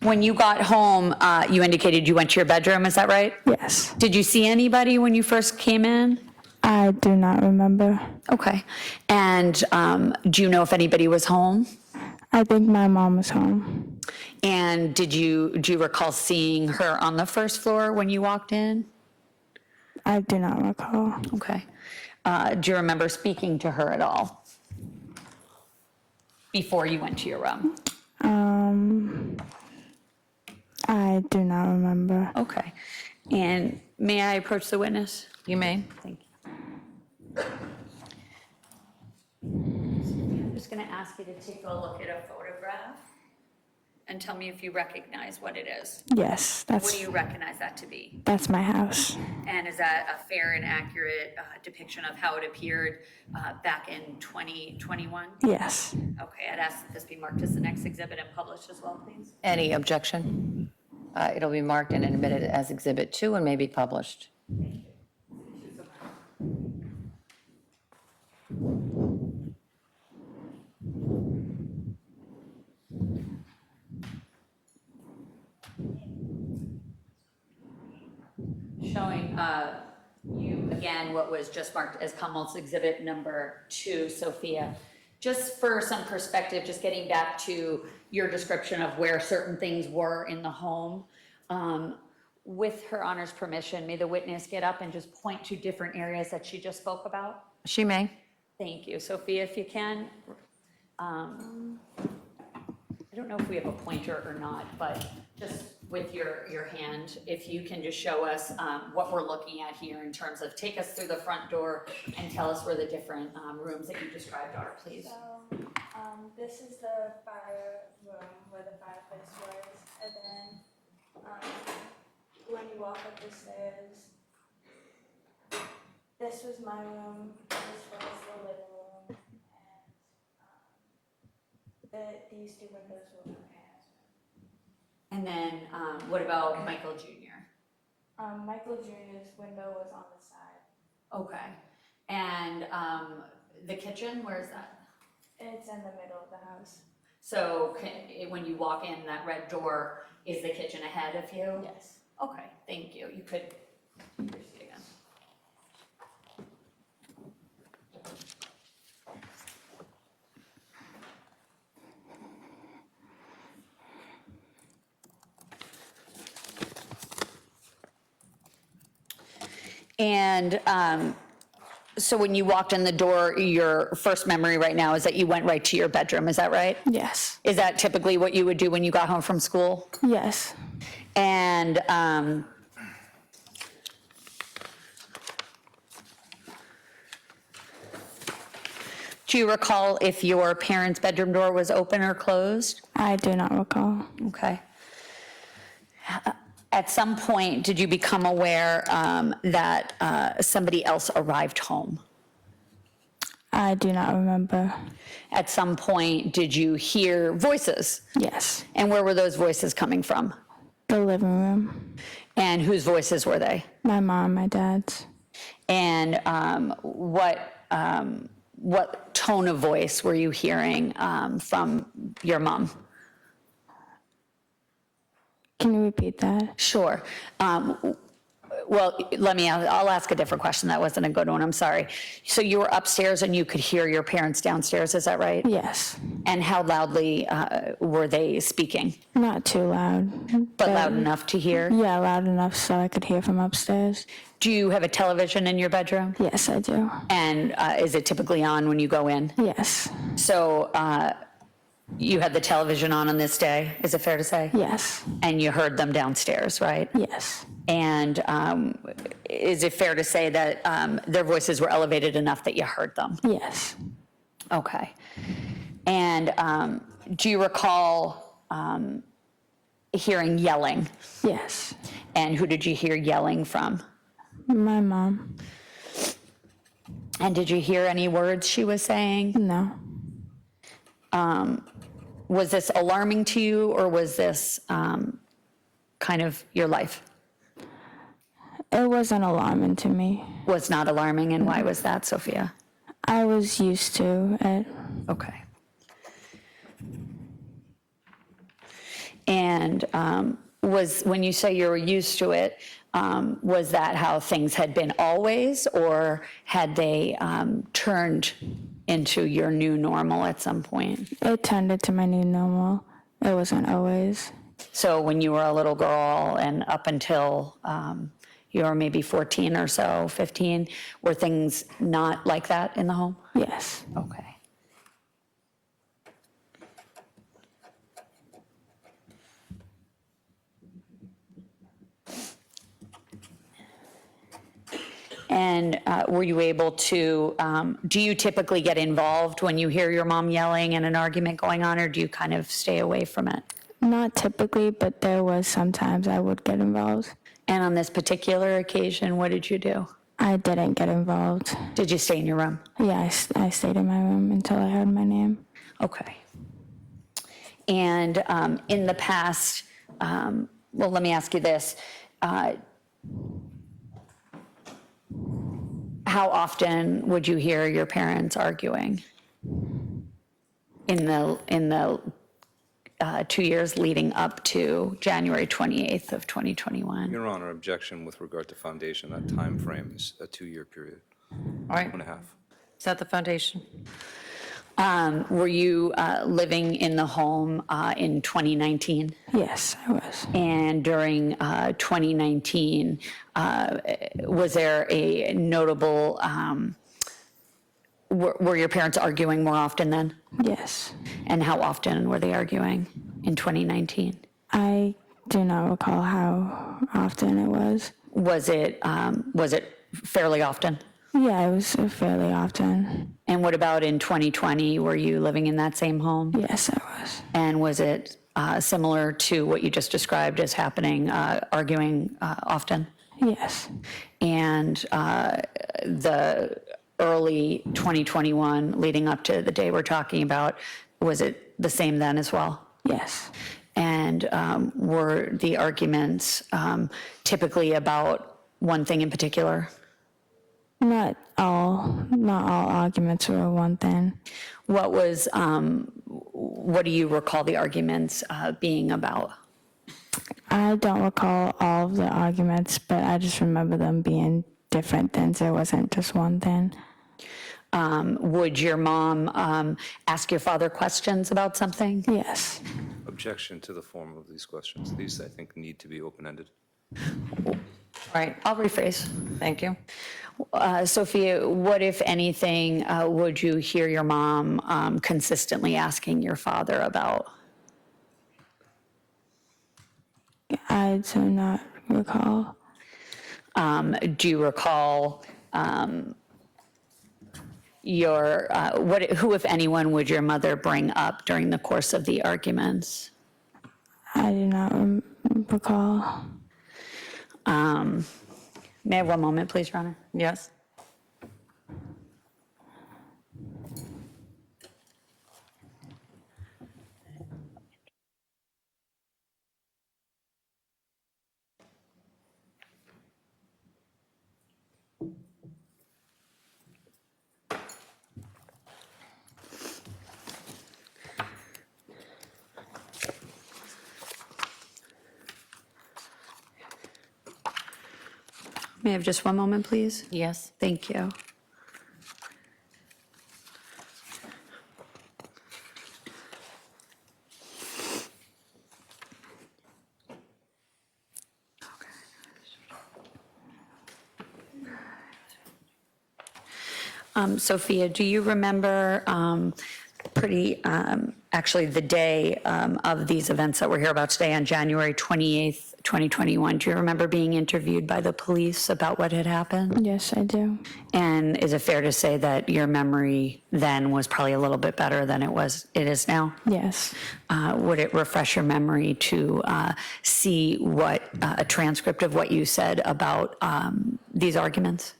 When you got home, you indicated you went to your bedroom, is that right? Yes. Did you see anybody when you first came in? I do not remember. Okay. And do you know if anybody was home? I think my mom was home. And do you recall seeing her on the first floor when you walked in? I do not recall. Okay. Do you remember speaking to her at all before you went to your room? I do not remember. Okay. And may I approach the witness? You may. Thank you. I'm just going to ask you to take a look at a photograph and tell me if you recognize what it is. Yes, What do you recognize that to be? that's my house. And is that a fair and accurate depiction of how it appeared back in 2021? Yes. Okay, I'd ask that this be marked as the next exhibit and published as well, please. Any objection? It'll be marked and admitted as Exhibit 2 and may be published. Showing you again what was just marked as Commonwealth's Exhibit number 2, Sophia. Just for some perspective, just getting back to your description of where certain things were in the home. With Her Honor's permission, may the witness get up and just point to different areas that she just spoke about? She may. Thank you. Sophia, if you can. I don't know if we have a pointer or not, but just with your hand, if you can just show us what we're looking at here in terms of take us through the front door and tell us where the different rooms that you described are, please. So, this is the fire room where the fireplace was, and then, when you walk up the stairs, this was my room, this was the living room, and, these two windows were my parents' room. And then what about Michael Jr.? Michael Jr.'s window was on the side. Okay. And the kitchen, where is that? It's in the middle of the house. So when you walk in, that red door, is the kitchen ahead of you? Yes. Okay, thank you. You could proceed again. And so when you walked in the door, your first memory right now is that you went right to your bedroom, is that right? Yes. Is that typically what you would do when you got home from school? Yes. And do you recall if your parents' bedroom door was open or closed? I do not recall. Okay. At some point, did you become aware that somebody else arrived home? I do not remember. At some point, did you hear voices? Yes. And where were those voices coming from? The living room. And whose voices were they? My mom, my dad's. And what tone of voice were you hearing from your mom? Can you repeat that? Sure. Well, I'll ask a different question. That wasn't a good one, I'm sorry. So you were upstairs and you could hear your parents downstairs, is that right? Yes. And how loudly were they speaking? Not too loud. But loud enough to hear? Yeah, loud enough so I could hear from upstairs. Do you have a television in your bedroom? Yes, I do. And is it typically on when you go in? Yes. So you had the television on this day, is it fair to say? Yes. And you heard them downstairs, right? Yes. And is it fair to say that their voices were elevated enough that you heard them? Yes. Okay. And do you recall hearing yelling? Yes. And who did you hear yelling from? My mom. And did you hear any words she was saying? No. Was this alarming to you, or was this kind of your life? It wasn't alarming to me. Was not alarming, and why was that, Sophia? I was used to it. Okay. And when you say you were used to it, was that how things had been always, or had they turned into your new normal at some point? It turned into my new normal. It wasn't always. So when you were a little girl and up until you were maybe 14 or so, 15, were things not like that in the home? Yes. Okay. And were you able to, do you typically get involved when you hear your mom yelling and an argument going on, or do you kind of stay away from it? Not typically, but there was sometimes I would get involved. And on this particular occasion, what did you do? I didn't get involved. Did you stay in your room? Yeah, I stayed in my room until I heard my name. Okay. And in the past, well, let me ask you this. How often would you hear your parents arguing in the 2 years leading up to January 28th of 2021? Your Honor, objection with regard to foundation. That time frame is a 2-year period, All right, 2.5. is that the foundation? Were you living in the home in 2019? Yes, I was. And during 2019, was there a notable, were your parents arguing more often then? Yes. And how often were they arguing in 2019? I do not recall how often it was. Was it fairly often? Yeah, it was fairly often. And what about in 2020? Were you living in that same home? Yes, I was. And was it similar to what you just described as happening, arguing often? Yes. And the early 2021 leading up to the day we're talking about, was it the same then as well? Yes. And were the arguments typically about one thing in particular? Not all arguments were one thing. What do you recall the arguments being about? I don't recall all of the arguments, but I just remember them being different things. It wasn't just one thing. Would your mom ask your father questions about something? Yes. Objection to the form of these questions. These, I think, need to be open-ended. All right, I'll rephrase. thank you. Sophia, what, if anything, would you hear your mom consistently asking your father about? I do not recall. Do you recall who, if anyone, would your mother bring up during the course of the arguments? I do not recall. May I have one moment, please, Your Honor? Yes? May I have just one moment, please? Yes? Thank you. Sophia, do you remember actually the day of these events that we're here about today on January 28th, 2021? Do you remember being interviewed by the police about what had happened? Yes, I do. And is it fair to say that your memory then was probably a little bit better than it is now? Yes. Would it refresh your memory to see a transcript of what you said about these arguments?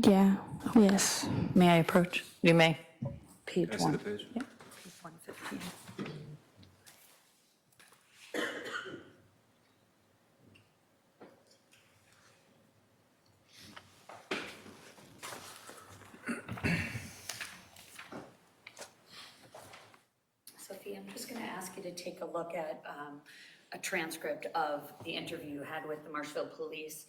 Yeah. Yes. May I approach? You may. Page Can I see one. the page? Yep, page 115. Sophia, may just going to ask you to take a look at a transcript of the interview you had with the Marshfield Police.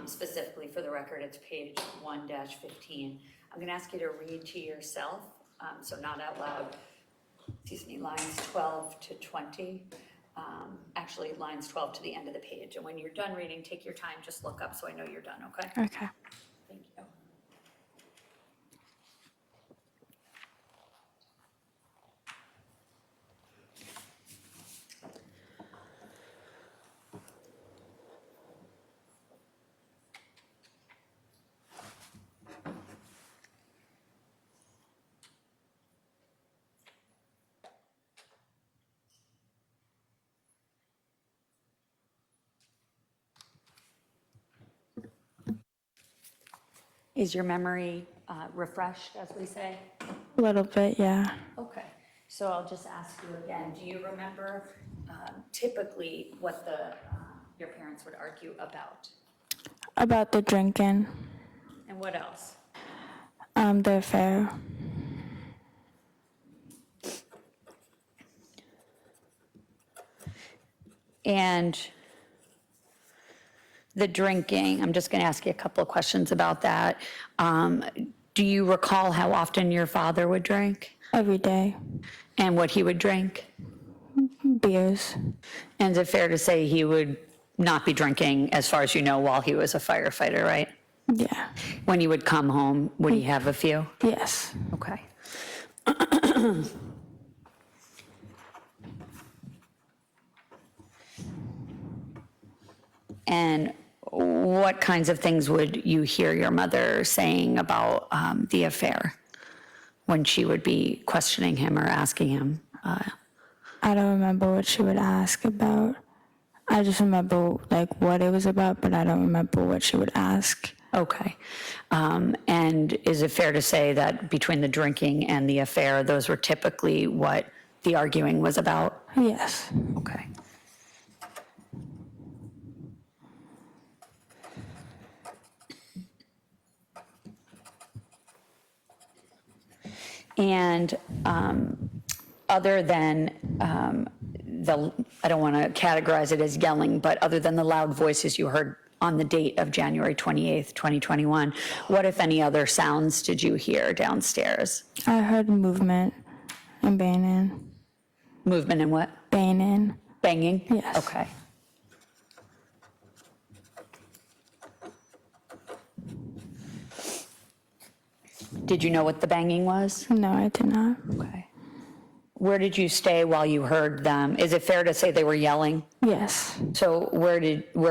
Specifically for the record, it's page 1-15. I'm going to ask you to read to yourself, so not out loud, excuse me, lines 12 to 20. Actually, lines 12 to the end of the page. And when you're done reading, take your time, just look up so I know you're done, okay? Okay. Thank you. Is your memory refreshed, as we say? A little bit, yeah. Okay, so I'll just ask you again, do you remember typically what your parents would argue about? About the drinking, And what else? the affair. And the drinking, I'm just going to ask you a couple of questions about that. Do you recall how often your father would drink Every day. and what he would drink? Beers. And is it fair to say he would not be drinking, as far as you know, while he was a firefighter, right? Yeah. When he would come home, would he have a few? Yes. Okay. And what kinds of things would you hear your mother saying about the affair when she would be questioning him or asking him? I don't remember what she would ask about. I just remember like what it was about, but I don't remember what she would ask. Okay. And is it fair to say that between the drinking and the affair, those were typically what the arguing was about? Yes. Okay. And other than I don't want to categorize it as yelling, but other than the loud voices you heard on the date of January 28th, 2021, what, if any, other sounds did you hear downstairs? I heard movement and banging. Movement and what? Banging. Banging? Yes. Okay. Did you know what the banging was? No, I did not. Okay. Where did you stay while you heard them? Is it fair to say they were yelling? Yes. So where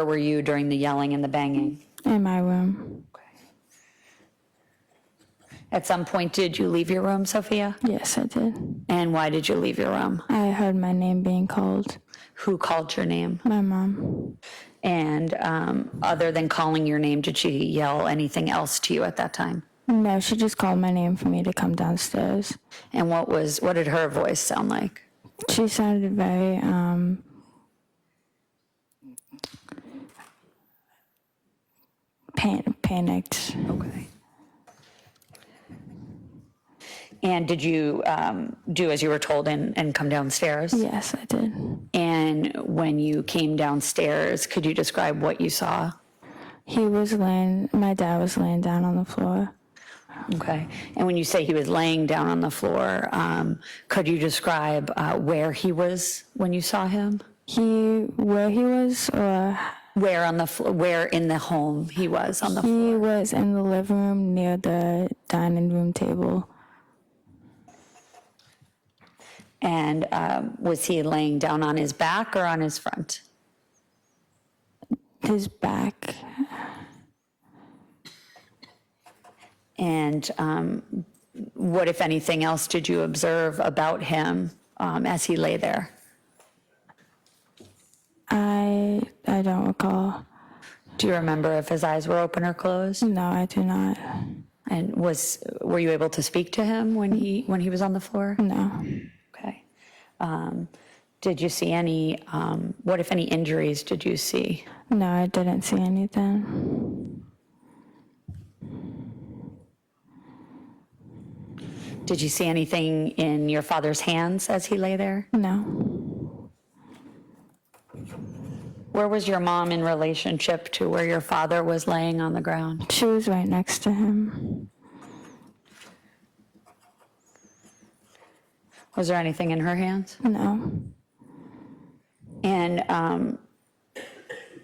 were you during the yelling and the banging? In my room. Okay. At some point, did you leave your room, Sophiya? Yes, I did. And why did you leave your room? I heard my name being called. Who called your name? My mom. And other than calling your name, did she yell anything else to you at that time? No, she just called my name for me to come downstairs. And what did her voice sound like? She sounded very, panicked. Okay. And did you do as you were told and come downstairs? Yes, I did. And when you came downstairs, could you describe what you saw? My dad was laying down on the floor. Okay. And when you say he was laying down on the floor, could you describe where he was when you saw him? Where he was, or Where in the home he was on the floor? he was in the living room near the dining room table. And was he laying down on his back or on his front? His back. And what, if anything else, did you observe about him as he lay there? I don't recall. Do you remember if his eyes were open or closed? No, I do not. And were you able to speak to him when he was on the floor? No. Okay. Did you see any, what, if any, injuries did you see? No, I didn't see anything. Did you see anything in your father's hands as he lay there? No. Where was your mom in relationship to where your father was laying on the ground? She was right next to him. Was there anything in her hands? No. And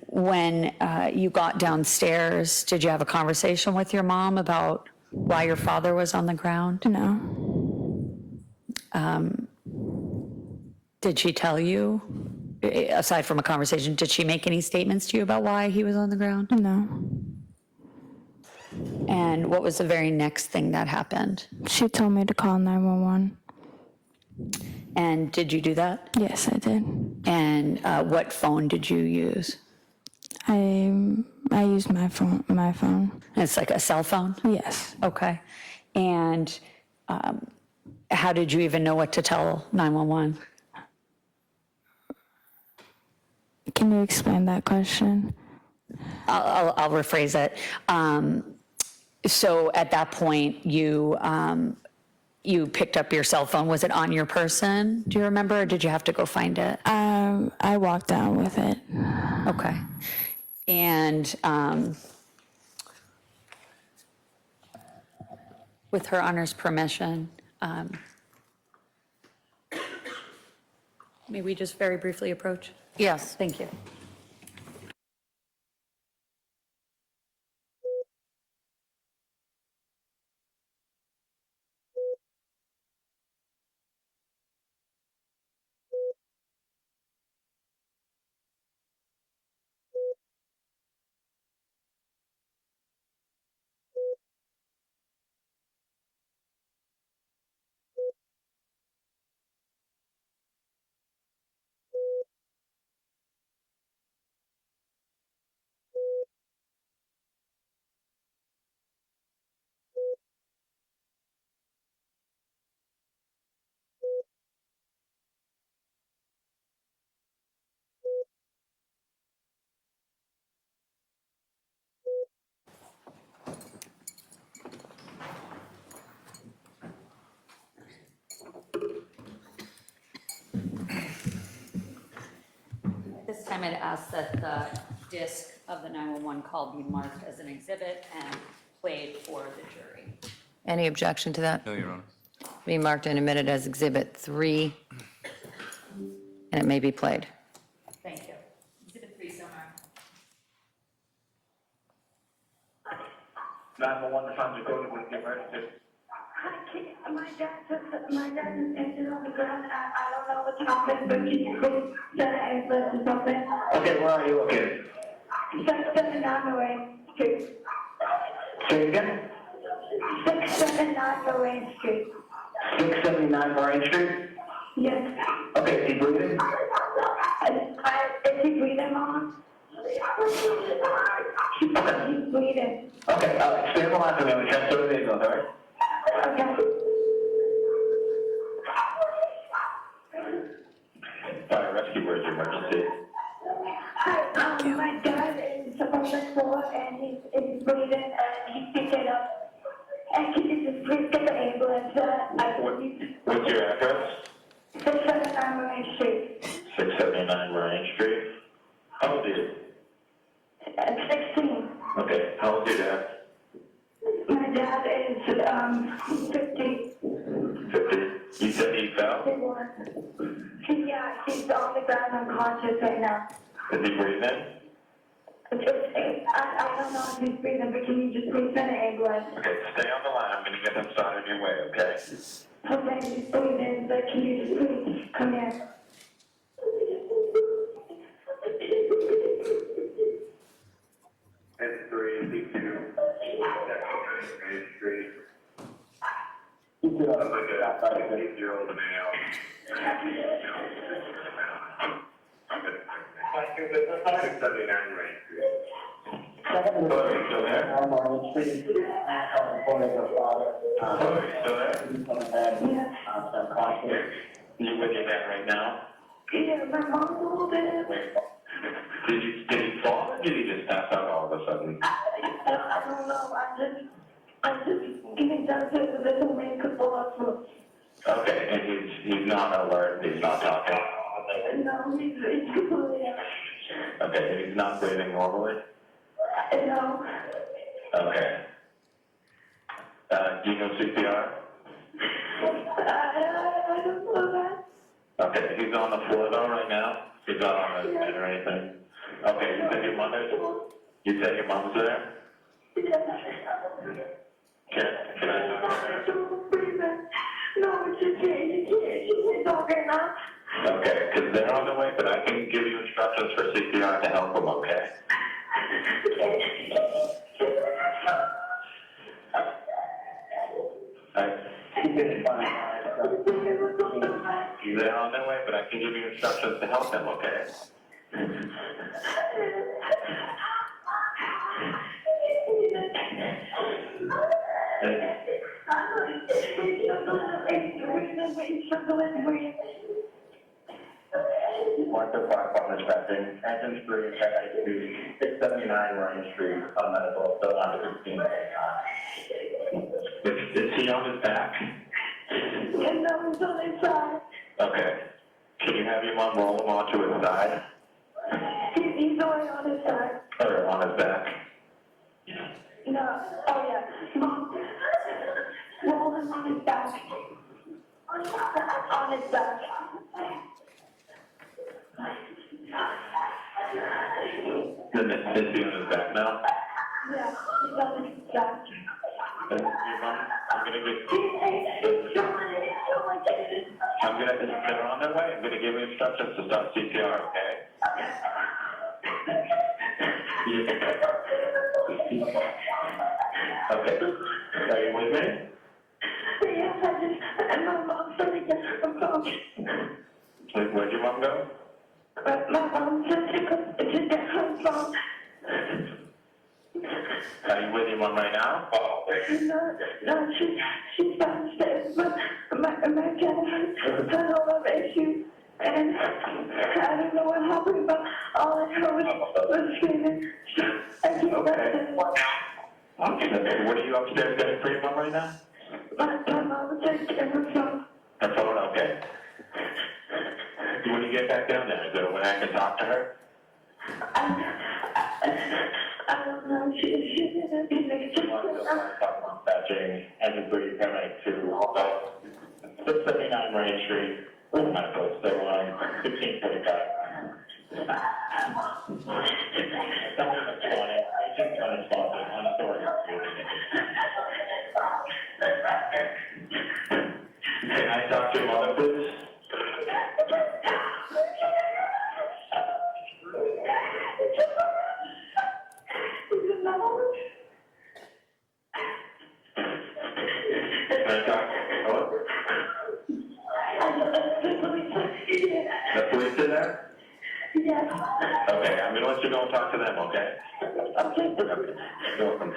when you got downstairs, did you have a conversation with your mom about why your father was on the ground? No. Did she tell you, aside from a conversation, did she make any statements to you about why he was on the ground? No. And what was the very next thing that happened? She told me to call 911. And did you do that? Yes, I did. And what phone did you use? I used my phone. It's like a cell phone? Yes. Okay. And how did you even know what to tell 911? Can you explain that question? I'll rephrase it. So at that point, you picked up your cell phone. Was it on your person? Do you remember, or did you have to go find it? I walked down with it. Okay. And with Her Honor's permission, may we just very briefly approach? Yes. Thank you. This time I'd ask that the disc of the 911 call be marked as an exhibit and played for the jury. Any objection to that? No, Your Honor. Be marked and admitted as Exhibit 3, and it may be played. Thank you. Exhibit 3 somewhere. 911 trying to go to the emergency. My dad is injured on the ground. I don't know what's happened, but can you please send an ambulance or something? Okay, where are you located? 679 Lorraine Street. Say it again? 679 Lorraine Street. 679 Marine Street? Yes. Okay, is he breathing? Is he breathing, Mom? He's breathing. Okay, stay on the line for me. We transfer to the ambulance, all right? Okay. Fire rescue, where's your emergency? Hi, my dad is on the floor and he's breathing and he can't get up. And can you just please get the ambulance? I believe. What's your address? 679 Marine Street. 679 Marine Street. How old are you? 16. Okay, how old is your dad? My dad is 50. 50. You said he fell? Yeah, he's on the ground unconscious right now. Is he breathing? I don't know if he's breathing, but can you just please send an ambulance? Okay, stay on the line. I'm gonna get them started your way, okay? Okay, he's breathing, but can you just please come here? It's 382. Main Street. Oh my God, 50-year-old male. 679 Main Street. Hello, are you still there? Hello, you still there? Yeah. You with your dad right now? Yeah, my mom's a little bit. Did he fall or did he just pass out all of a sudden? I don't know. I'm just getting downstairs with this whole man could fall off. Okay, and he's not alert, he's not talking? No, he's completely out. Okay, and he's not breathing normally? No. Okay. Do you know CPR? I don't know that. Okay, he's on the floor though right now? He's not on the bed or anything? Okay, you said your mom's there? Yes. Can I? Don't breathe in. No, you can't. She's okay now. Okay, because they're on the way, but I can give you instructions for CPR to help them, okay? They're on their way, but I can give you instructions to help them, okay? Mark the fire department expecting engine 3 at 679 Ryan Street, medical, still under 15. Is he on his back? And no, he's on his side. Okay. Can you have your mom roll him onto his side? He's already on his side. Or on his back? No. Oh, yeah. Mom, roll him on his back. On his back. Then is he on his back now? Yeah, he's on his back. Your mom, I'm gonna get, they're on their way. I'm gonna give you instructions to start CPR, okay? Okay. Are you with me? Yes, and my mom's trying to get her phone. Where'd your mom go? But my mom said to get her phone. Are you with your mom right now? No, she's downstairs, but my cat had a lot of issues, and I don't know what happened, but all I heard was screaming. I can't Okay. What are you upstairs getting for your mom right now? My mom said get her phone. Her phone, okay. When you get back down there, is there a way I can talk to her? I don't know, she didn't be Fetching engine 3 paramedic to 679 Ryan Street, medical, still on 1545. Something that's funny, agent unresponsive, unauthority. Can I talk to your mother, please? Can I talk? Hello? The police are there? Yes. Okay, I'm gonna let you go and talk to them, okay? Okay. You're welcome.